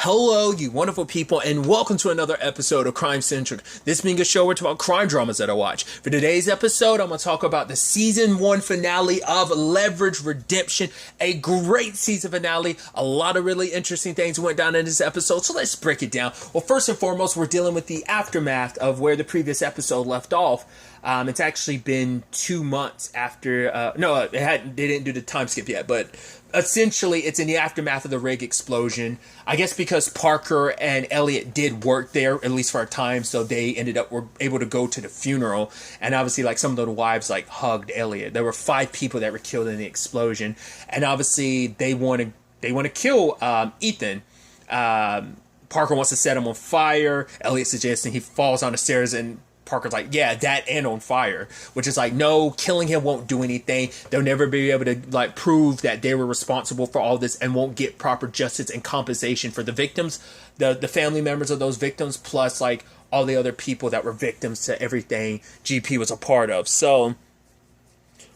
Hello, you wonderful people, and welcome to another episode of Crime Centric. This being a show where we talk about crime dramas that I watch. For today's episode, I'm going to talk about the season 1 finale of Leverage Redemption. A great season finale. A lot of really interesting things went down in this episode, so let's break it down. Well, first and foremost, we're dealing with the aftermath of where the previous episode left off. It's actually been 2 months after, they didn't do the time skip yet, but essentially it's in the aftermath of the rig explosion. I guess because Parker and Elliot did work there, at least for a time, so they were able to go to the funeral, and obviously like some of the wives like hugged Elliot. There were 5 people that were killed in the explosion, and obviously they want to kill Ethan. Parker wants to set him on fire. Elliot suggesting he falls down the stairs, and Parker's like, yeah, that and on fire, which is like, no, killing him won't do anything. They'll never be able to like prove that they were responsible for all this and won't get proper justice and compensation for the victims, the family members of those victims, plus like all the other people that were victims to everything GP was a part of. So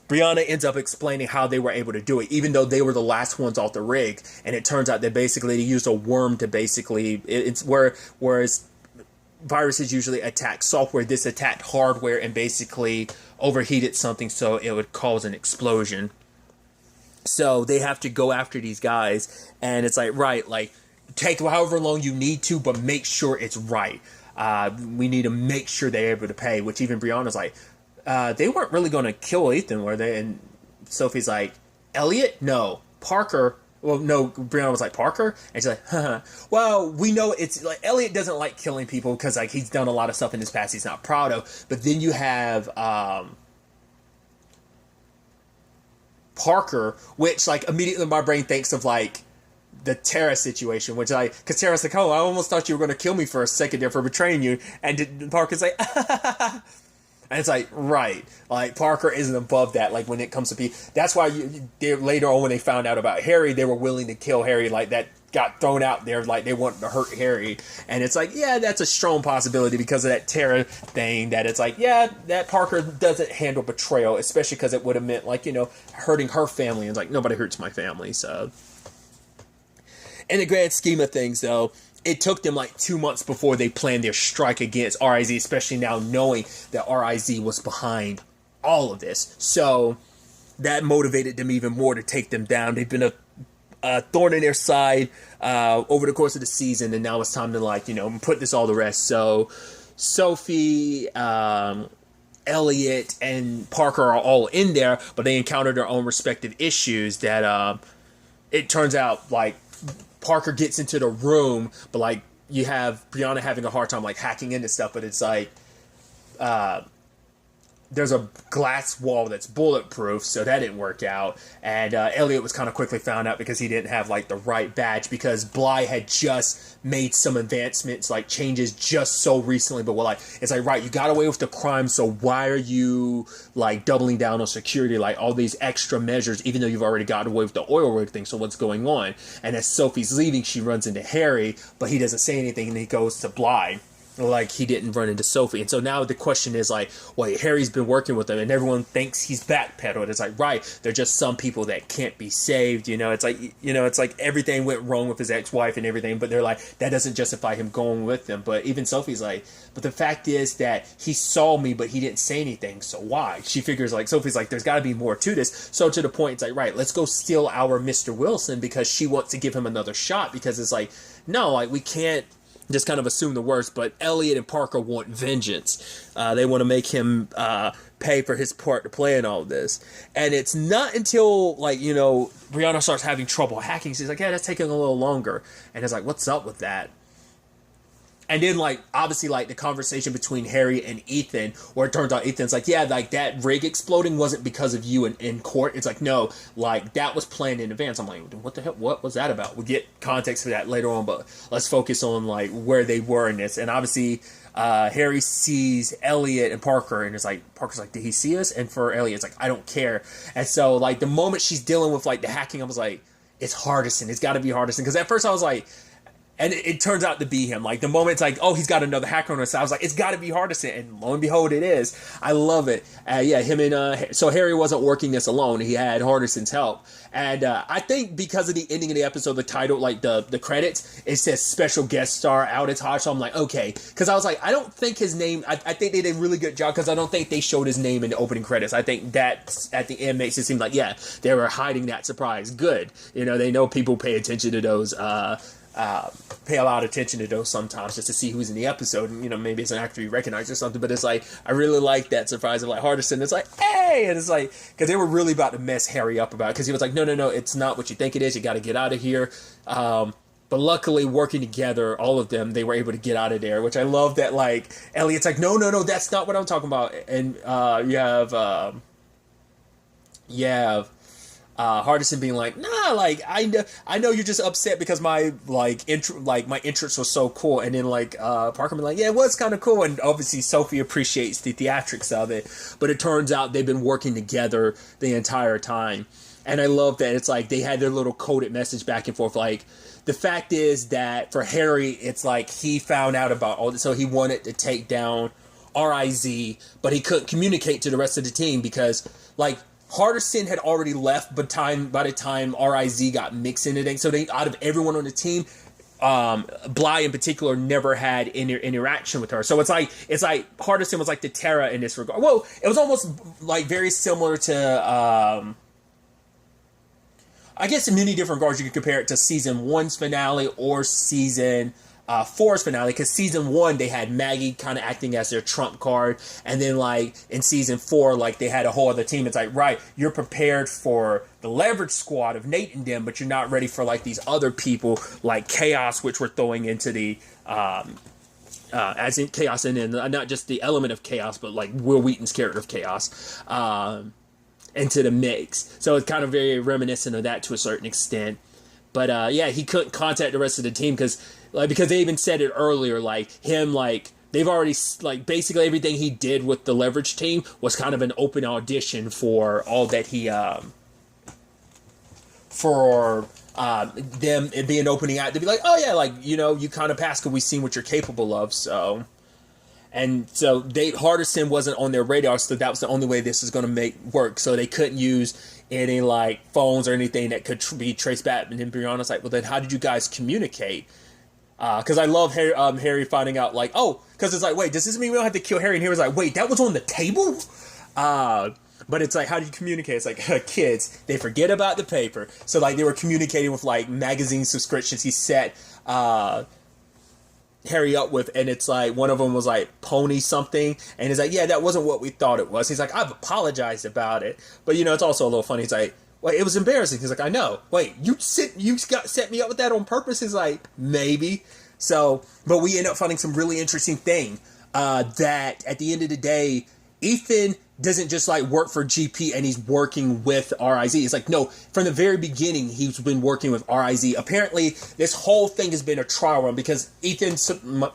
Brianna ends up explaining how they were able to do it, even though they were the last ones off the rig. And it turns out that basically they used a worm to basically, whereas viruses usually attack software, this attacked hardware and basically overheated something so it would cause an explosion. So they have to go after these guys, and it's like, right, like take however long you need to, but make sure it's right. We need to make sure they're able to pay, which even Brianna's like, they weren't really going to kill Ethan, were they? And Sophie's like, Elliot? No. Parker? Well, no, Brianna was like, Parker? And she's like, haha. Well, we know it's like Elliot doesn't like killing people because like he's done a lot of stuff in his past he's not proud of. But then you have Parker, which like immediately my brain thinks of like the Tara situation, which like, because Tara's like, oh, I almost thought you were going to kill me for a second there for betraying you. And Parker's like, and it's like, right, like Parker isn't above that. Like when it comes to people, that's why they later on when they found out about Harry, they were willing to kill Harry. Like that got thrown out there, like they wanted to hurt Harry. And it's like, yeah, that's a strong possibility because of that Tara thing. That it's like, yeah, that Parker doesn't handle betrayal, especially because it would have meant like, you know, hurting her family. And it's like, nobody hurts my family. So in the grand scheme of things, though, it took them like 2 months before they planned their strike against RIZ, especially now knowing that RIZ was behind all of this. So that motivated them even more to take them down. They've been a thorn in their side over the course of the season, and now it's time to like, you know, put this all to rest. So Sophie, Elliot, and Parker are all in there, but they encounter their own respective issues that it turns out like Parker gets into the room, but like you have Brianna having a hard time like hacking into stuff, but it's like there's a glass wall that's bulletproof, so that didn't work out. And Elliot was kind of quickly found out because he didn't have like the right badge, because Bly had just made some advancements, like changes just so recently. But like it's like, right, you got away with the crime, so why are you like doubling down on security, like all these extra measures, even though you've already got away with the oil rig thing? So what's going on? And as Sophie's leaving, she runs into Harry, but he doesn't say anything, and he goes to Bly. Like he didn't run into Sophie. And so now the question is like, wait, Harry's been working with them and everyone thinks he's backpedaled. It's like, right, they're just some people that can't be saved, you know. It's like everything went wrong with his ex-wife and everything, but they're like, that doesn't justify him going with them. But even Sophie's like, but the fact is that he saw me but he didn't say anything, so why? She figures like, Sophie's like, there's got to be more to this. So to the point, it's like, right, let's go steal our Mr. Wilson, because she wants to give him another shot, because it's like, no, like we can't just kind of assume the worst. But Elliot and Parker want vengeance. They want to make him pay for his part to play in all of this. And it's not until, like, you know, Brianna starts having trouble hacking. She's like, yeah, that's taking a little longer. And it's like, what's up with that? And then, like, obviously, like, the conversation between Harry and Ethan, where it turns out Ethan's like, yeah, like, that rig exploding wasn't because of you in court. It's like, no, like, that was planned in advance. I'm like, what the hell? What was that about? We'll get context for that later on, but let's focus on, like, where they were in this. And obviously, Harry sees Elliot and Parker, and it's like, Parker's like, did he see us? And for Elliot, it's like, I don't care. And so, like, the moment she's dealing with, like, the hacking, I was like, it's Hardison. It's got to be Hardison. Because at first I was like, And it turns out to be him. Like the moment it's like, oh, he's got another hacker on his side. I was like, it's got to be Hardison, and lo and behold, it is. I love it. Yeah, him and so Harry wasn't working this alone. He had Hardison's help, and I think because of the ending of the episode, the title, like the credits, it says special guest star Aldous Hodge. So I'm like, okay, because I was like, I don't think his name. I think they did a really good job because I don't think they showed his name in the opening credits. I think that at the end makes it seem like, yeah, they were hiding that surprise. Good, they know people pay attention to those. Pay a lot of attention to those sometimes just to see who's in the episode, and maybe it's an actor you recognize or something. But it's like, I really like that surprise of like Hardison. It's like, hey, and it's like, because they were really about to mess Harry up about it, because he was like, no, it's not what you think it is. You got to get out of here. But luckily, working together, all of them, they were able to get out of there, which I love that. Like Elliot's like, no, that's not what I'm talking about. And you have Hardison being like, nah, like I know you're just upset because my my entrance was so cool, and then like Parker being like, yeah, it was kind of cool, and obviously Sophie appreciates the theatrics of it, but it turns out they've been working together the entire time, and I love that it's like they had their little coded message back and forth. Like the fact is that for Harry, it's like he found out about all this, so he wanted to take down RIZ, but he couldn't communicate to the rest of the team because like Hardison had already left by the time RIZ got mixed into things. So they, out of everyone on the team, Bly in particular never had any interaction with her. So it's like Hardison was like the Terra in this regard. Well, it was almost like very similar to I guess in many different regards you could compare it to season 1's finale or season 4's finale, because season 1 they had Maggie kind of acting as their trump card, and then like in season 4 like they had a whole other team. It's like, right, you're prepared for the leverage squad of Nate and them, but you're not ready for like these other people like Chaos, which we're throwing into the as in Chaos, and then not just the element of Chaos, but like Will Wheaton's character of Chaos into the mix. So it's kind of very reminiscent of that to a certain extent. But yeah, he couldn't contact the rest of the team because they even said it earlier, like him, like they've already, like basically everything he did with the leverage team was kind of an open audition for all that he, for them it being opening out to be like, oh yeah, like, you kind of passed because we've seen what you're capable of, so. And so Hardison wasn't on their radar, so that was the only way this is going to work. So they couldn't use any like phones or anything that could be traced back. And then Brianna's like, well, then how did you guys communicate? Because I love Harry finding out like, oh, because it's like, wait, does this mean we don't have to kill Harry? And Harry's like, wait, that was on the table? But it's like, how do you communicate? It's like, kids, they forget about the paper. So like they were communicating with like magazine subscriptions he set Harry up with, and it's like one of them was like Pony something, and he's like, yeah, that wasn't what we thought it was. He's like, I've apologized about it, but it's also a little funny. He's like, well, it was embarrassing. He's like, I know. Wait, you set me up with that on purpose? He's like, maybe. So, but we end up finding some really interesting thing that at the end of the day, Ethan doesn't just like work for GP and he's working with RIZ. It's like, no, from the very beginning, he's been working with RIZ. Apparently, this whole thing has been a trial run because Ethan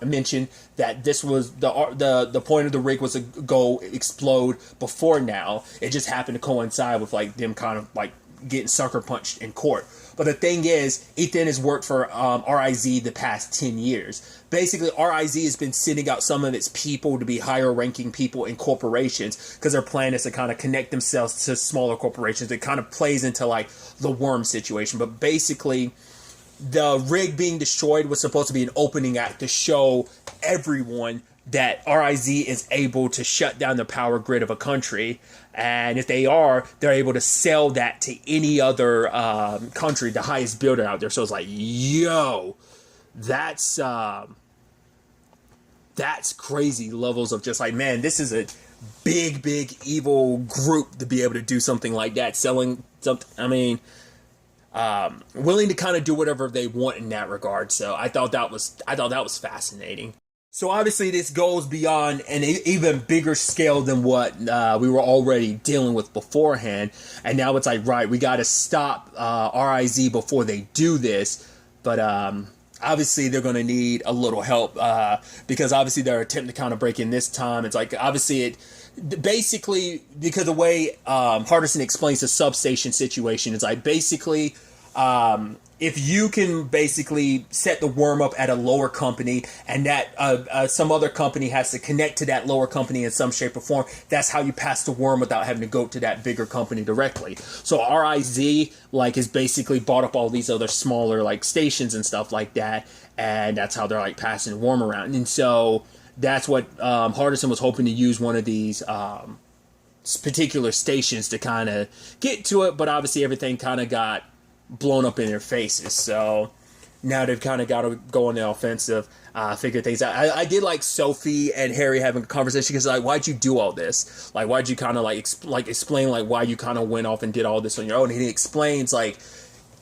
mentioned that this was the point of the rig was to go explode before now. It just happened to coincide with like them kind of like getting sucker punched in court. But the thing is, Ethan has worked for RIZ the past 10 years. Basically, RIZ has been sending out some of its people to be higher ranking people in corporations because their plan is to kind of connect themselves to smaller corporations. It kind of plays into like the worm situation. But basically, the rig being destroyed was supposed to be an opening act to show everyone that RIZ is able to shut down the power grid of a country. And if they are, they're able to sell that to any other country, the highest bidder out there. So it's like, yo, that's crazy levels of just like, man, this is a big evil group to be able to do something like that. Selling something, I mean, willing to kind of do whatever they want in that regard. So I thought that was fascinating. So obviously this goes beyond an even bigger scale than what we were already dealing with beforehand. And now it's like, right, we got to stop RIZ before they do this. But obviously they're going to need a little help because obviously they're attempting to kind of break in this time. It's like, obviously basically, because the way Hardison explains the substation situation, it's like basically if you can basically set the worm up at a lower company and that some other company has to connect to that lower company in some shape or form, that's how you pass the worm without having to go to that bigger company directly. So RIZ like is basically bought up all these other smaller like stations and stuff like that, and that's how they're like passing the worm around. And so that's what Hardison was hoping to use one of these particular stations to kind of get to it, but obviously everything kind of got blown up in their faces. So now they've kind of got to go on the offensive, figure things out. I did like Sophie and Harry having a conversation because like, why'd you do all this? Like, why'd you kind of like explain like why you kind of went off and did all this on your own? And he explains like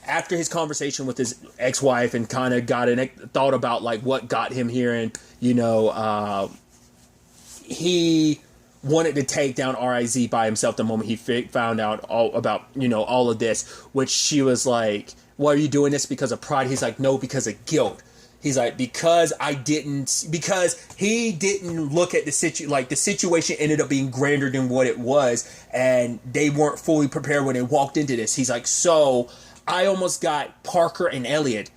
after his conversation with his ex-wife and kind of got an thought about like what got him here, and he wanted to take down RIZ by himself the moment he found out all about, all of this, which she was like, why are you doing this? Because of pride? He's like, no, because of guilt. He's like, because he didn't look at the situation ended up being grander than what it was, and they weren't fully prepared when they walked into this. He's like, so I almost got Parker and Elliot.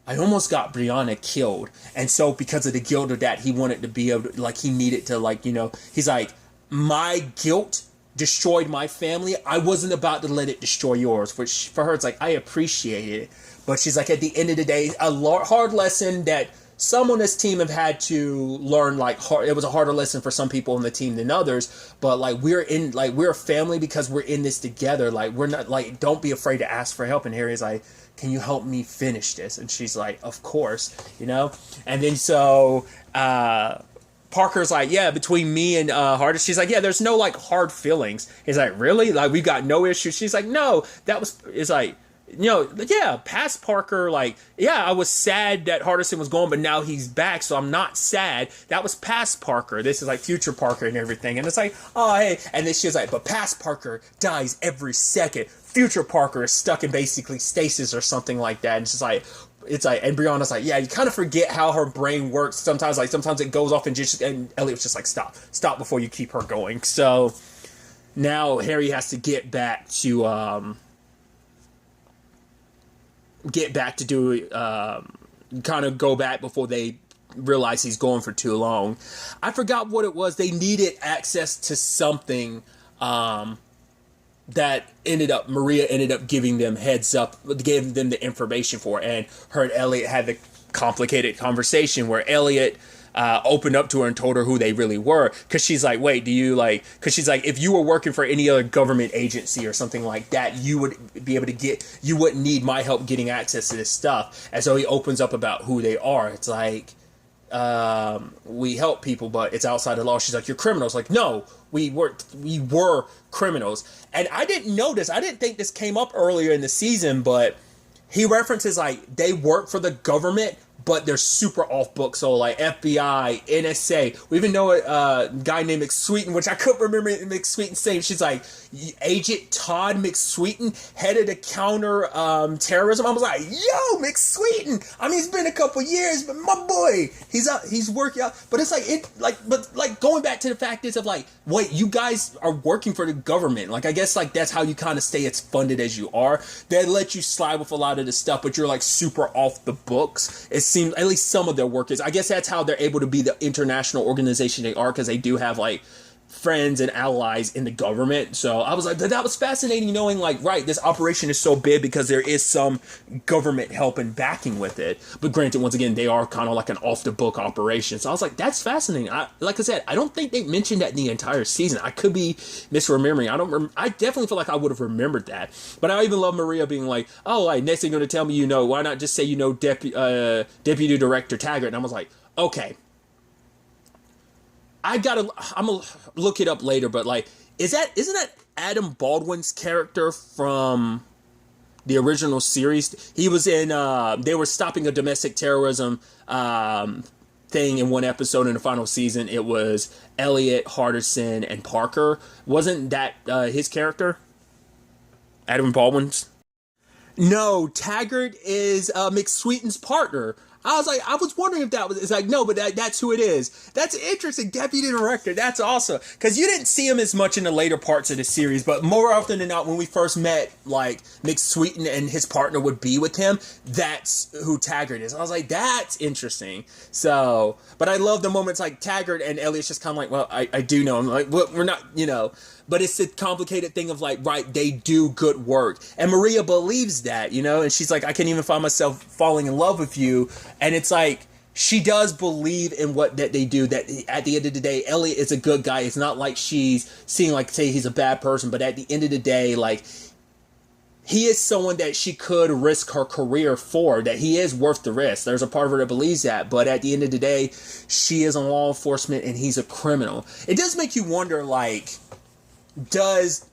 I almost got Brianna killed. And so because of the guilt of that, he wanted to be able to, like, he needed to, like, he's like, my guilt destroyed my family. I wasn't about to let it destroy yours, which for her, it's like, I appreciate it. But she's like, at the end of the day, a hard lesson that some on this team have had to learn, like, it was a harder lesson for some people on the team than others. But, like, we're a family because we're in this together. Like, we're not, like, don't be afraid to ask for help. And Harry's like, can you help me finish this? And she's like, of course, And then so, Parker's like, yeah, between me and Hardison, she's like, yeah, there's no like hard feelings. He's like, really? Like, we've got no issues. She's like, no, it's like, yeah, past Parker, like, yeah, I was sad that Hardison was gone, but now he's back, so I'm not sad. That was past Parker. This is like future Parker and everything. And it's like, oh, hey. And then she was like, but past Parker dies every second. Future Parker is stuck in basically stasis or something like that. And it's like, and Brianna's like, yeah, you kind of forget how her brain works. Sometimes it goes off and Elliot's just like, stop before you keep her going. So now Harry has to get back to do, kind of go back before they realize he's going for too long. I forgot what it was. They needed access to something, that Maria ended up giving them heads up, gave them the information for, and her and Elliot had the complicated conversation where Elliot opened up to her and told her who they really were, because she's like, wait, because she's like, if you were working for any other government agency or something like that, you would be able to you wouldn't need my help getting access to this stuff. And so he opens up about who they are. It's like, we help people, but it's outside the law. She's like, you're criminals. Like, no, we were criminals. And I didn't know this. I didn't think this came up earlier in the season, but he references like they work for the government, but they're super off book. So like FBI, NSA. We even know a guy named McSweeten, which I couldn't remember McSweeten's name. She's like, Agent Todd McSweeten, head of the counter terrorism. I was like, yo, McSweeten. I mean, it's been a couple years, but my boy, he's working out. But it's like going back to the fact is of like, wait, you guys are working for the government. Like, I guess like that's how you kind of stay as funded as you are. They let you slide with a lot of the stuff, but you're like super off the books. It seems, at least some of their work is. I guess that's how they're able to be the international organization they are, because they do have like friends and allies in the government. So I was like, that was fascinating knowing like, right, this operation is so big because there is some government help and backing with it. But granted, once again, they are kind of like an off the book operation. So I was like, that's fascinating. Like I said, I don't think they mentioned that in the entire season. I could be misremembering. I definitely feel like I would have remembered that. But I even love Maria being like, oh, like next thing you're going to tell me, why not just say, Deputy Director Taggart? And I was like, okay, I'm gonna look it up later, but like, isn't that Adam Baldwin's character from the original series? He was in, they were stopping a domestic terrorism thing in one episode in the final season. It was Elliot, Hardison, and Parker. Wasn't that his character? Adam Baldwin's? No, Taggart is McSweeten's partner. I was wondering if that was, it's like, no, but that's who it is. That's interesting. Deputy director. That's awesome. Because you didn't see him as much in the later parts of the series, but more often than not, when we first met, like, McSweeten and his partner would be with him, that's who Taggart is. I was like, that's interesting. So, but I love the moments like Taggart and Elliot's just kind of like, well, I do know him. Like, well, we're not, but it's a complicated thing of like, right, they do good work. And Maria believes that, and she's like, I can't even find myself falling in love with you. And it's like, she does believe in what that they do, that at the end of the day, Elliot is a good guy. It's not like she's seeing like, say he's a bad person, but at the end of the day, like, he is someone that she could risk her career for, that he is worth the risk. There's a part of her that believes that, but at the end of the day, she is in law enforcement and he's a criminal. It does make you wonder, like, does,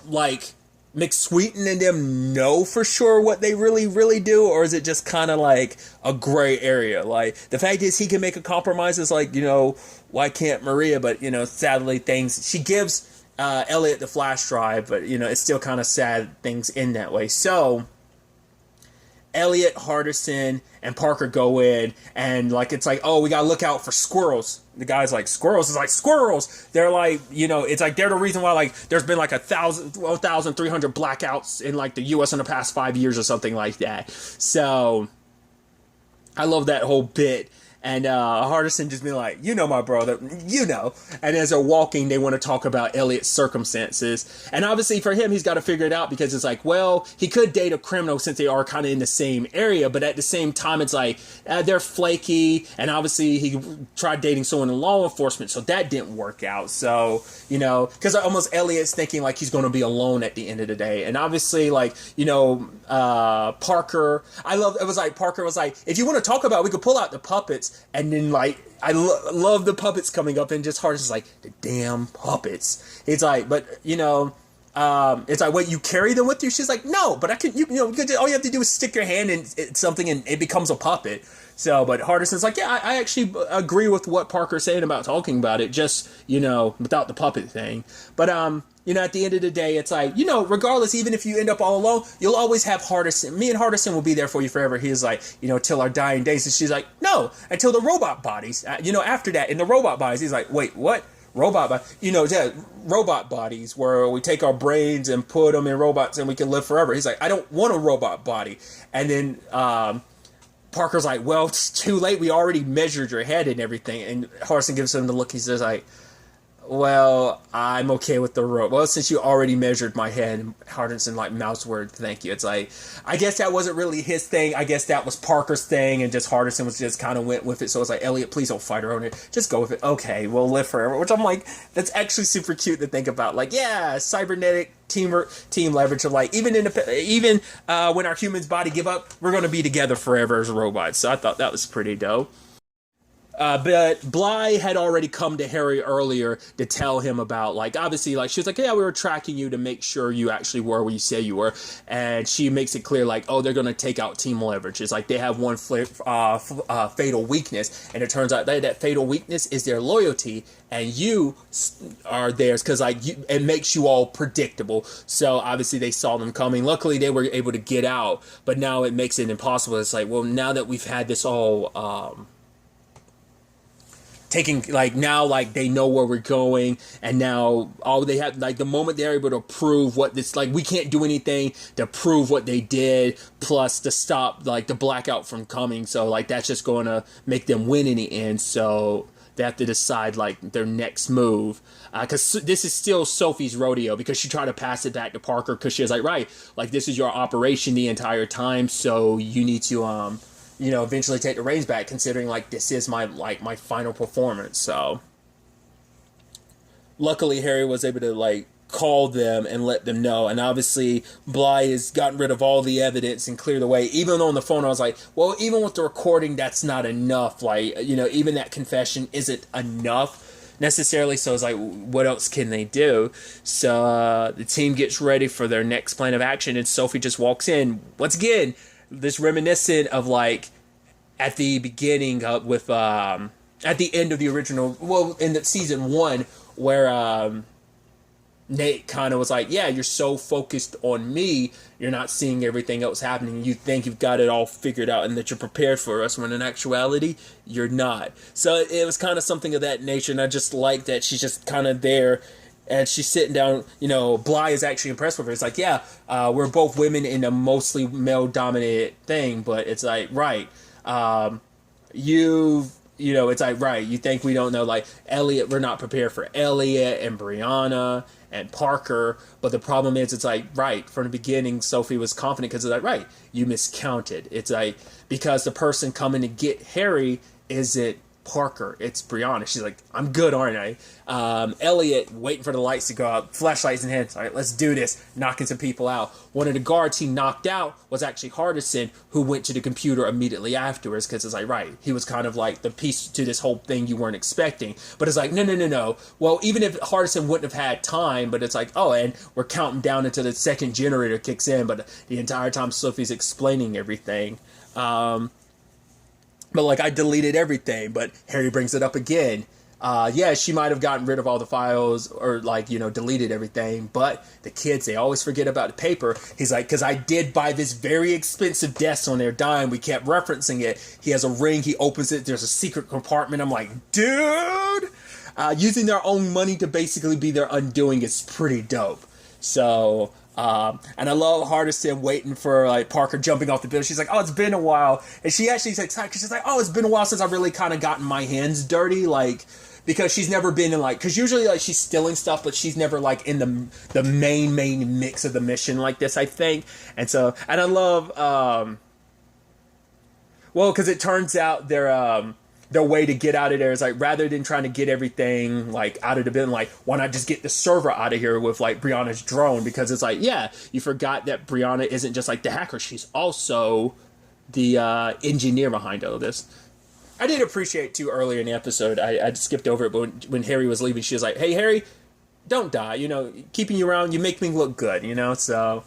like, McSweeten and them know for sure what they really, really do? Or is it just kind of like a gray area? Like, the fact is he can make a compromise. Is like, why can't Maria? But, sadly she gives Elliot the flash drive, but, it's still kind of sad things in that way. So, Elliot, Hardison, and Parker go in, and like it's like, oh, we gotta look out for squirrels. The guy's like, squirrels? Is like, squirrels! They're like, it's like they're the reason why like there's been like 1,300 blackouts in like the U.S. in the past 5 years or something like that. So I love that whole bit. And Hardison just being like, my brother, And as they're walking, they want to talk about Elliot's circumstances. And obviously for him, he's got to figure it out because it's like, well, he could date a criminal since they are kind of in the same area. But at the same time, it's like, they're flaky. And obviously he tried dating someone in law enforcement. So that didn't work out. So, because almost Elliot's thinking like he's going to be alone at the end of the day. And obviously like, Parker, Parker was like, if you want to talk about it, we could pull out the puppets. And then, like, I love the puppets coming up, and just Hardison's like, the damn puppets. It's like, but, it's like, what, you carry them with you? She's like, no, but I can, all you have to do is stick your hand in something, and it becomes a puppet. So, but Hardison's like, yeah, I actually agree with what Parker's saying about talking about it, just, without the puppet thing. But, at the end of the day, it's like, regardless, even if you end up all alone, you'll always have Hardison. Me and Hardison will be there for you forever. He's like, till our dying days. And she's like, no, until the robot bodies. After that, in the robot bodies, he's like, wait, what? Robot bodies? Robot bodies where we take our brains and put them in robots and we can live forever. He's like, I don't want a robot body. And then Parker's like, well, it's too late. We already measured your head and everything. And Hardison gives him the look. He says, like, well, I'm okay with the rope. Well, since you already measured my head, Hardison like mouse word, thank you. It's like, I guess that wasn't really his thing. I guess that was Parker's thing, and just Hardison was just kind of went with it. So it's like, Elliot, please don't fight her on it. Just go with it. Okay, we'll live forever. Which I'm like, that's actually super cute to think about. Like, yeah, cybernetic team leverage of like, even when our human's body give up, we're gonna be together forever as robots. So I thought that was pretty dope. But Bly had already come to Harry earlier to tell him about, like, obviously, like, she was like, yeah, we were tracking you to make sure you actually were where you say you were. And she makes it clear, like, oh, they're going to take out team leverage. It's like they have one fatal weakness. And it turns out that fatal weakness is their loyalty. And you are theirs because, like, it makes you all predictable. So, obviously, they saw them coming. Luckily, they were able to get out. But now it makes it impossible. It's like, well, now that we've had this all... taking, like, now, like, they know where we're going, and now all they have, like, the moment they're able to prove what this, like, we can't do anything to prove what they did, plus to stop, like, the blackout from coming, so, like, that's just going to make them win in the end, so they have to decide, like, their next move, because this is still Sophie's rodeo, because she tried to pass it back to Parker, because she was like, right, like, this is your operation the entire time, so you need to, eventually take the reins back, considering, like, this is my final performance. So luckily Harry was able to, like, call them and let them know. And obviously Bly has gotten rid of all the evidence and cleared the way. Even on the phone, I was like, well, even with the recording, that's not enough. Like, even that confession isn't enough necessarily. So it's like, what else can they do? So the team gets ready for their next plan of action, and Sophie just walks in once again. This reminiscent of, like, at the beginning of with at the end of the original, well, in the season 1, where Nate kind of was like, yeah, you're so focused on me, you're not seeing everything else happening. You think you've got it all figured out and that you're prepared for us, when in actuality, you're not. So it was kind of something of that nature, and I just like that she's just kind of there, and she's sitting down. Bly is actually impressed with her. It's like, yeah, we're both women in a mostly male-dominated thing, but it's like, right, it's like, right, you think we don't know, like, Elliot, we're not prepared for Elliot and Brianna and Parker, but the problem is, it's like, right, from the beginning, Sophie was confident, because it's like, right, you miscounted. It's like, because the person coming to get Harry isn't Parker, it's Brianna. She's like, I'm good, aren't I? Elliot waiting for the lights to go out, flashlights in hand. All right, let's do this. Knocking some people out. One of the guards he knocked out was actually Hardison, who went to the computer immediately afterwards, because it's like, right, he was kind of like the piece to this whole thing you weren't expecting. But it's like, no. Well, even if Hardison wouldn't have had time, but it's like, oh, and we're counting down until the second generator kicks in, but the entire time Sophie's explaining everything. But, like, I deleted everything, but Harry brings it up again. Yeah, she might have gotten rid of all the files or, like, deleted everything, but the kids, they always forget about the paper. He's like, because I did buy this very expensive desk on their dime. We kept referencing it. He has a ring. He opens it. There's a secret compartment. I'm like, dude! Using their own money to basically be their undoing is pretty dope. So... and I love Hardison waiting for, like, Parker jumping off the building. She's like, oh, it's been a while. And she actually said, she's like, oh, it's been a while since I've really kind of gotten my hands dirty. Like, because she's never been in, like, because usually, like, she's stealing stuff, but she's never, like, in the main mix of the mission like this, I think. And so, and I love, well, because it turns out their way to get out of there is, like, rather than trying to get everything, like, out of the building, like, why not just get the server out of here with, like, Brianna's drone? Because it's like, yeah, you forgot that Brianna isn't just, like, the hacker. She's also the engineer behind all of this. I did appreciate, too, earlier in the episode, I skipped over it, but when Harry was leaving, she was like, hey, Harry, don't die. Keeping you around, you make me look good, So,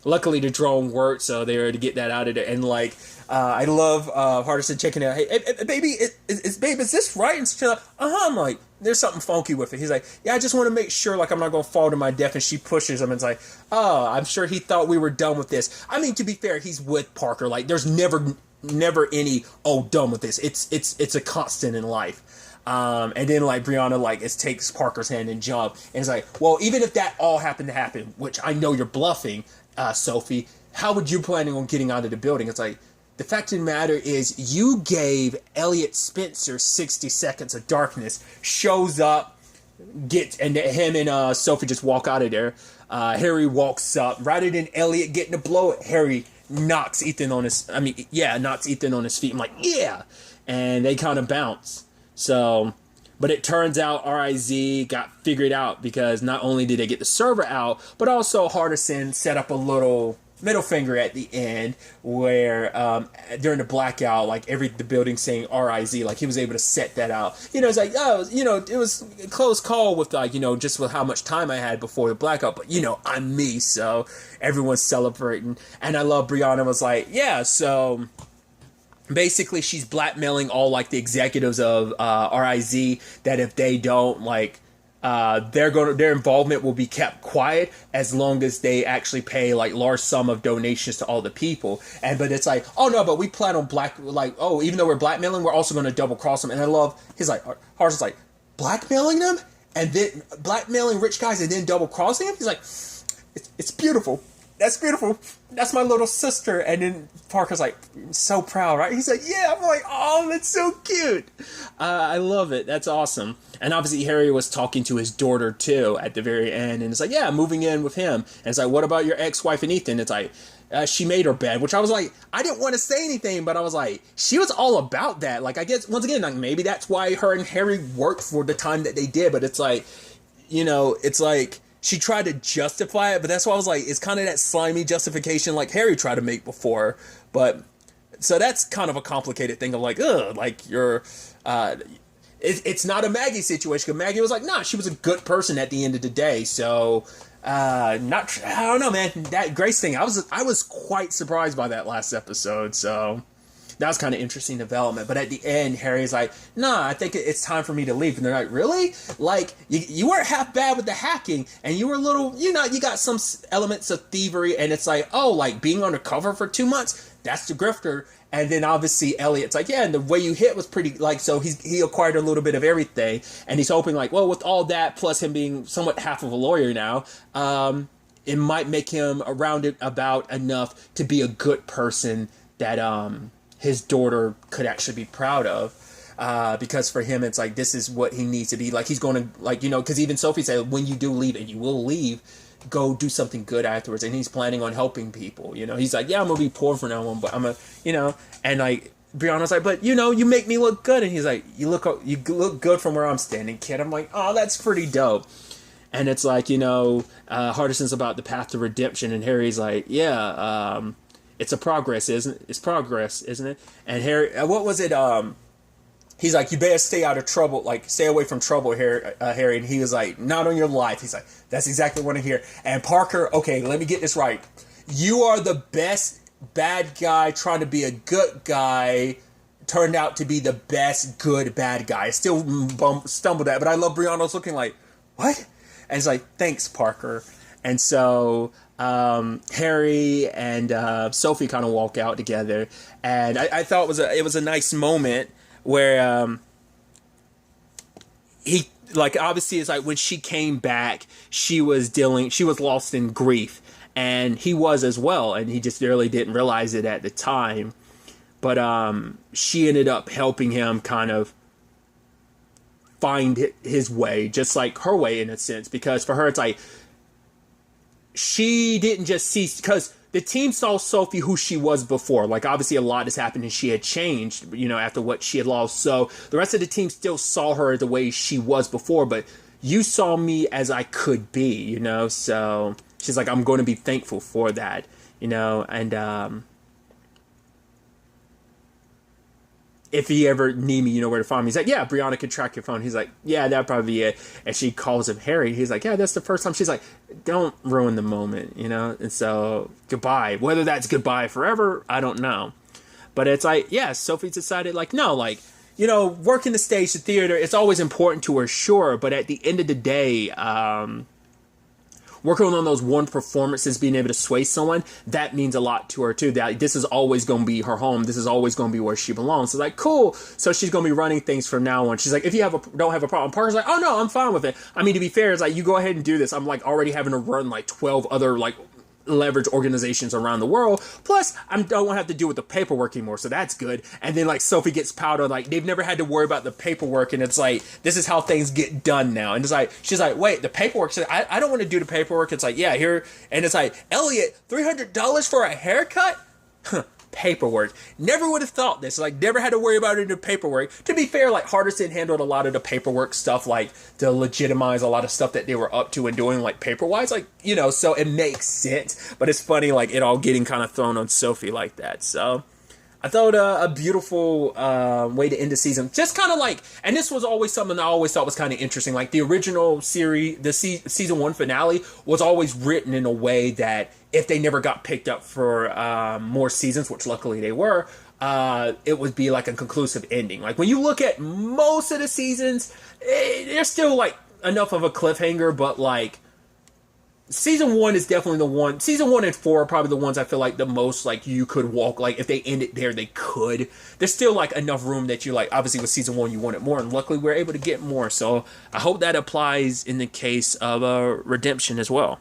luckily the drone worked, so they were to get that out of there. And, like, I love Hardison checking out. Hey, baby, is this right? And she's like, I'm like, there's something funky with it. He's like, yeah, I just want to make sure, like, I'm not going to fall to my death. And she pushes him and it's like, oh, I'm sure he thought we were done with this. I mean, to be fair, he's with Parker. Like, there's never any, oh, done with this. It's a constant in life. And then, like, Brianna, like, takes Parker's hand and jump. And it's like, well, even if that all happened to happen, which I know you're bluffing, Sophie, how would you planning on getting out of the building? It's like, the fact of the matter is, you gave Elliot Spencer 60 seconds of darkness, shows up, and him and Sophie just walk out of there. Harry walks up. Rather than Elliot getting a blow, Harry knocks Ethan on his feet. I'm like, yeah! And they kind of bounce. So, but it turns out RIZ got figured out because not only did they get the server out, but also Hardison set up a little middle finger at the end where during the blackout, like the building saying RIZ, like he was able to set that out. It's like, oh, it was a close call with, like, just with how much time I had before the blackout, but I'm me, so everyone's celebrating. And I love Brianna was like, yeah, so basically she's blackmailing all, like, the executives of RIZ that if they don't, like, their involvement will be kept quiet as long as they actually pay, like, large sum of donations to all the people. But it's like, oh no, but we plan on even though we're blackmailing, we're also going to double cross them. And I love his, like, Harson's like, blackmailing them and then blackmailing rich guys and then double crossing them. He's like, it's beautiful. That's beautiful. That's my little sister. And then Parker's like, so proud, right? He's like, yeah. I'm like, oh, that's so cute. I love it. That's awesome. And obviously Harry was talking to his daughter too at the very end. And it's like, yeah, moving in with him. And it's like, what about your ex-wife and Ethan? It's like, she made her bed, which I was like, I didn't want to say anything, but I was like, she was all about that. Like, I guess, once again, like, maybe that's why her and Harry worked for the time that they did. But it's like, it's like, she tried to justify it, but that's why I was like, it's kind of that slimy justification like Harry tried to make before. But, so that's kind of a complicated thing of like, ugh, like you're, it's not a Maggie situation, because Maggie was like, nah, she was a good person at the end of the day, so, I don't know, man, that Grace thing, I was quite surprised by that last episode, so, that was kind of interesting development. But at the end, Harry's like, nah, I think it's time for me to leave. And they're like, really? Like, you weren't half bad with the hacking, and you were a little, you got some elements of thievery, and it's like, oh, like being undercover for 2 months, that's the grifter. And then obviously Elliot's like, yeah, and the way you hit was pretty, like, so he acquired a little bit of everything, and he's hoping like, well, with all that plus him being somewhat half of a lawyer now, it might make him rounded about enough to be a good person that his daughter could actually be proud of. Because for him, it's like, this is what he needs to be. Like, he's going to, like, because even Sophie said, when you do leave, and you will leave, go do something good afterwards. And he's planning on helping people. He's like, yeah, I'm going to be poor for now on, but I'm and like, Brianna's like, but you make me look good. And he's like, you look good from where I'm standing, kid. I'm like, oh, that's pretty dope. And it's like, Hardison's about the path to redemption. And Harry's like, yeah, it's progress, isn't it? And Harry, what was it? He's like, you better stay out of trouble, like, stay away from trouble, Harry. And he was like, not on your life. He's like, that's exactly what I hear. And Parker, okay, let me get this right. You are the best bad guy trying to be a good guy, turned out to be the best good bad guy. I still stumbled at it, but I love Brianna's looking like, what? And it's like, thanks, Parker. And so Harry and Sophie kind of walk out together. And I thought it was a nice moment where he, like, obviously it's like when she came back, she was lost in grief, and he was as well, and he just really didn't realize it at the time. But she ended up helping him kind of find his way, just like her way in a sense, because for her it's like she didn't just see, because the team saw Sophie who she was before. Like, obviously a lot has happened and she had changed, after what she had lost. So the rest of the team still saw her the way she was before, but you saw me as I could be, So she's like, I'm going to be thankful for that, and if you ever need me, you know where to find me. He's like, yeah, Brianna can track your phone. He's like, yeah, that'd probably be it. And she calls him Harry. He's like, yeah, that's the first time. She's like, don't ruin the moment, And so, goodbye. Whether that's goodbye forever, I don't know. But it's like, yeah, Sophie's decided, like, no, like, working the stage, the theater, it's always important to her, sure. But at the end of the day, working on those one performances, being able to sway someone, that means a lot to her too. That this is always going to be her home. This is always going to be where she belongs. So like, cool. So she's going to be running things from now on. She's like, if you don't have a problem. Parker's like, oh no, I'm fine with it. I mean, to be fair, it's like, you go ahead and do this. I'm like already having to run like 12 other like leverage organizations around the world. Plus, I don't have to deal with the paperwork anymore, so that's good. And then like Sophie gets powder, like they've never had to worry about the paperwork, and it's like, this is how things get done now. And it's like, she's like, wait, the paperwork? She's like, I don't want to do the paperwork. It's like, yeah, here. And it's like, Elliot, $300 for a haircut? Paperwork. Never would have thought this. Like, never had to worry about it in the paperwork. To be fair, like, Hardison handled a lot of the paperwork stuff, like, to legitimize a lot of stuff that they were up to and doing, like, paper-wise. Like, so it makes sense. But it's funny, like, it all getting kind of thrown on Sophie like that. So, I thought a beautiful way to end the season. Just kind of like, and this was always something I always thought was kind of interesting. Like, the original series, the season 1 finale was always written in a way that if they never got picked up for more seasons, which luckily they were, it would be like a conclusive ending. Like, when you look at most of the seasons, they're still like enough of a cliffhanger, but like, Season 1 is definitely the one. Season 1 and 4 are probably the ones I feel like the most, like, you could walk, like, if they end it there, they could. There's still, like, enough room that you, like, obviously with Season 1 you wanted more, and luckily we're able to get more. So I hope that applies in the case of Redemption as well.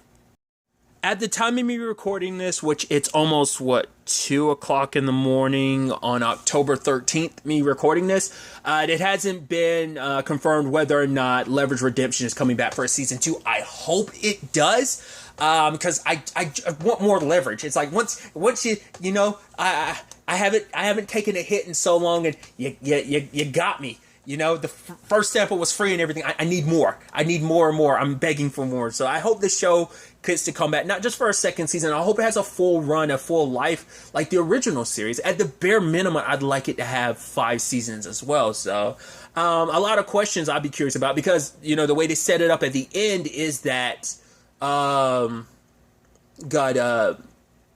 At the time of me recording this, which it's almost, 2 o'clock in the morning on October 13th, me recording this, it hasn't been confirmed whether or not Leverage Redemption is coming back for a Season 2. I hope it does, because I want more leverage. It's like, once you, I haven't taken a hit in so long, and you got me. The first sample was free and everything. I need more. I need more and more. I'm begging for more. So I hope this show gets to come back, not just for a second season. I hope it has a full run, a full life, like the original series. At the bare minimum, I'd like it to have 5 seasons as well. So a lot of questions I'd be curious about, because, the way they set it up at the end is that,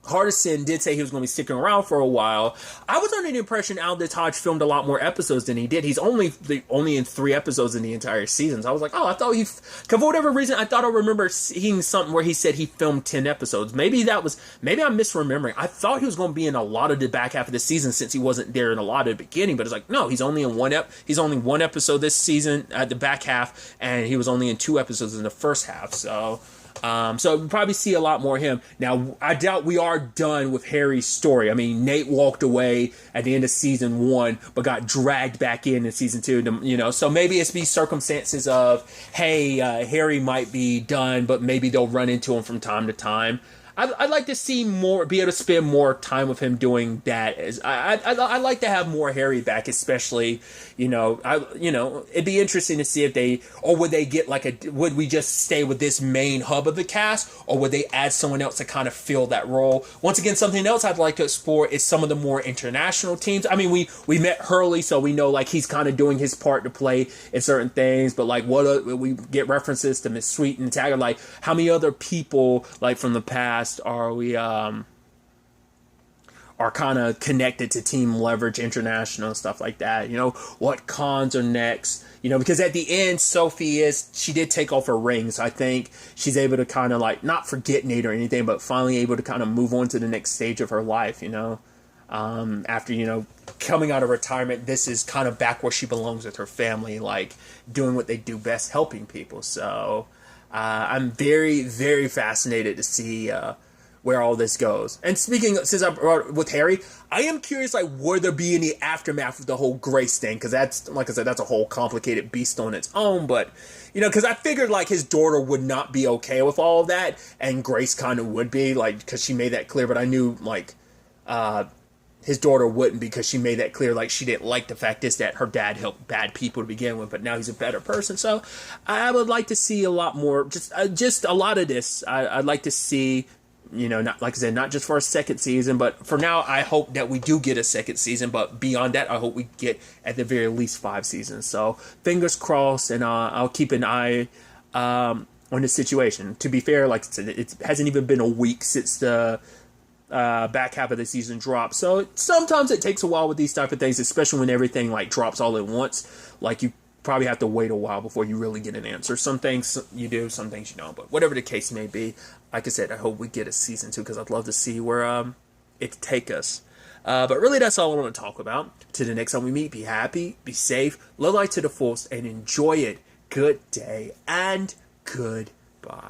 Hardison did say he was going to be sticking around for a while. I was under the impression Aldous Hodge filmed a lot more episodes than he did. He's only in 3 episodes in the entire season. So I was like, oh, I thought cause for whatever reason, I thought I remember seeing something where he said he filmed 10 episodes. Maybe I'm misremembering. I thought he was going to be in a lot of the back half of the season since he wasn't there in a lot of the beginning. But it's like, no, he's only in he's only 1 episode this season at the back half, and he was only in 2 episodes in the first half. So we'll probably see a lot more of him. Now, I doubt we are done with Harry's story. I mean, Nate walked away at the end of season 1, but got dragged back in season 2, so maybe it's these circumstances of, hey, Harry might be done, but maybe they'll run into him from time to time. I'd like to see be able to spend more time with him doing that. I'd like to have more Harry back, especially, it'd be interesting to see if would they get would we just stay with this main hub of the cast, or would they add someone else to kind of fill that role? Once again, something else I'd like to explore is some of the more international teams. I mean, we met Hurley, so we know he's kind of doing his part to play in certain things, but we get references to Miss Sweet and Taggart, how many other people from the past are kind of connected to Team Leverage International and stuff like that. What cons are next? Because at the end, she did take off her ring, so I think she's able to kind of not forget Nate or anything, but finally able to kind of move on to the next stage of her life. After coming out of retirement, this is kind of back where she belongs with her family, doing what they do best, helping people. So I'm very, very fascinated to see where all this goes. And since I brought with Harry, I am curious, will there be any aftermath of the whole Grace thing? Because that's, like I said, that's a whole complicated beast on its own. But, because I figured, his daughter would not be okay with all of that, and Grace kind of would be, because she made that clear. But I knew, his daughter wouldn't, because she made that clear, she didn't like the fact that her dad helped bad people to begin with, but now he's a better person. So I would like to see a lot more, just a lot of this. I'd like to see, not, like I said, not just for a second season, but for now, I hope that we do get a second season, but beyond that, I hope we get at the very least 5 seasons. So fingers crossed, and I'll keep an eye on the situation. To be fair, like I said, it hasn't even been a week since the back half of the season dropped, so sometimes it takes a while with these type of things, especially when everything drops all at once. You probably have to wait a while before you really get an answer. Some things you do, some things you don't, but whatever the case may be, like I said, I hope we get a season 2, because I'd love to see where it take us. But really, that's all I want to talk about. Till the next time we meet, be happy, be safe, live life to the fullest, and enjoy it. Good day and goodbye.